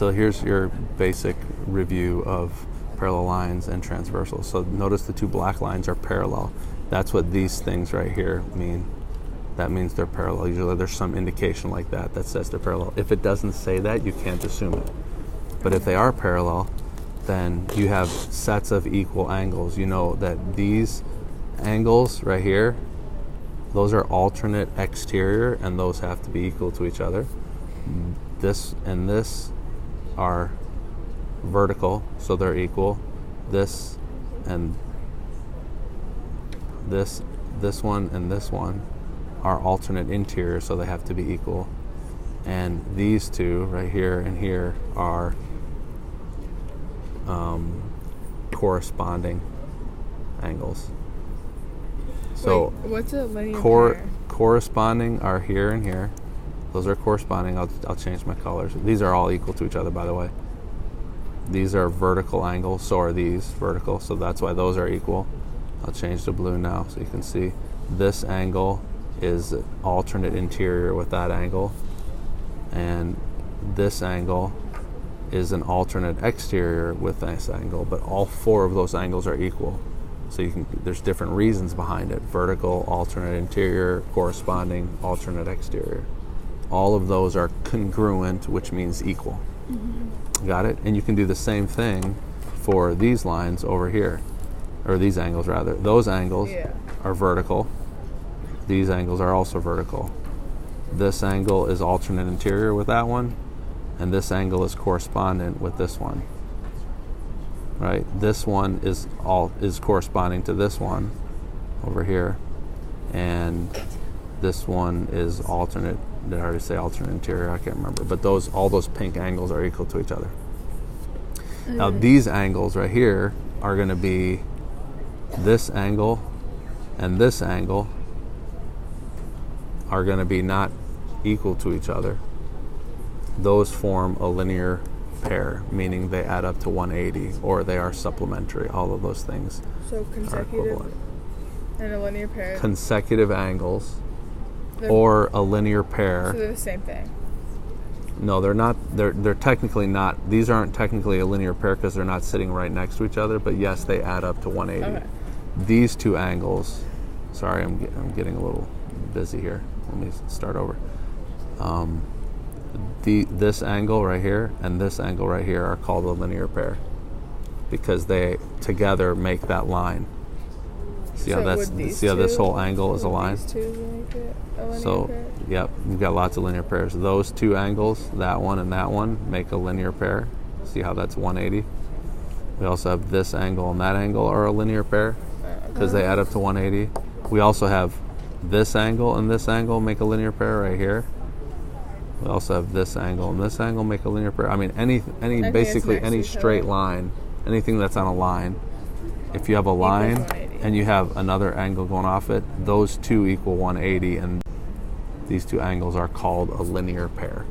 So here's your basic review of parallel lines and transversals. So notice the two black lines are parallel. That's what these things right here mean. That means they're parallel. Usually there's some indication like that that says they're parallel. If it doesn't say that, you can't assume it. But if they are parallel, then you have sets of equal angles. You know that these angles right here, those are alternate exterior, and those have to be equal to each other. This and this are vertical, so they're equal. This and this one and this one are alternate interior, so they have to be equal. And these two right here and here are corresponding angles. So wait, what's a linear pair? Corresponding are here and here. Those are corresponding. I'll change my colors. These are all equal to each other, by the way. These are vertical angles, so are these vertical, so that's why those are equal. I'll change to blue now so you can see this angle is alternate interior with that angle, and this angle is an alternate exterior with this angle, but all four of those angles are equal. So there's different reasons behind it. Vertical, alternate interior, corresponding, alternate exterior. All of those are congruent, which means equal. Mm-hmm. Got it? And you can do the same thing for these lines over here, or these angles rather. Those angles are vertical. These angles are also vertical. This angle is alternate interior with that one, and this angle is correspondent with this one. Right? This one is corresponding to this one over here, and this one is alternate. Did I already say alternate interior? I can't remember. But all those pink angles are equal to each other. Now these angles right here are going to be this angle and this angle are going to be not equal to each other. Those form a linear pair, meaning they add up to 180, or they are supplementary. All of those things so consecutive and a linear pair. Consecutive angles or a linear pair. So they're the same thing. No, they're not. They're technically not. These aren't technically a linear pair because they're not sitting right next to each other. But yes, they add up to 180. Okay. These two angles. Sorry, I'm getting a little busy here. Let me start over. This angle right here and this angle right here are called a linear pair because they together make that line. See how this whole angle is a line? These two make it a linear pair? Yep, we've got lots of linear pairs. Those two angles, that one and that one, make a linear pair. See how that's 180? We also have this angle and that angle are a linear pair because they add up to 180. We also have this angle and this angle make a linear pair right here. We also have this angle and this angle make a linear pair. I mean, basically any straight line, anything that's on a line, if you have a line and you have another angle going off it, those two equal 180, and these two angles are called a linear pair.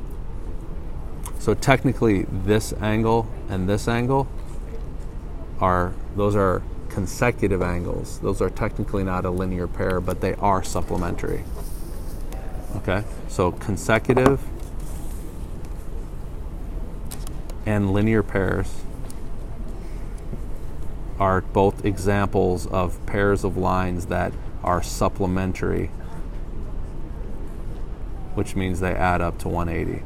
So technically this angle and this angle those are consecutive angles. Those are technically not a linear pair, but they are supplementary. Okay, so consecutive and linear pairs are both examples of pairs of lines that are supplementary, which means they add up to 180.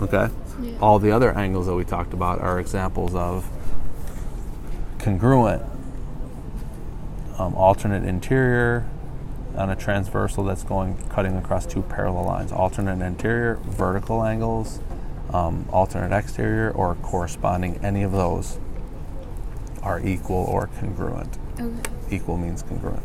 Okay? Yeah. All the other angles that we talked about are examples of congruent, alternate interior on a transversal that's cutting across two parallel lines. Alternate interior, vertical angles, alternate exterior, or corresponding. Any of those are equal or congruent. Okay. Equal means congruent.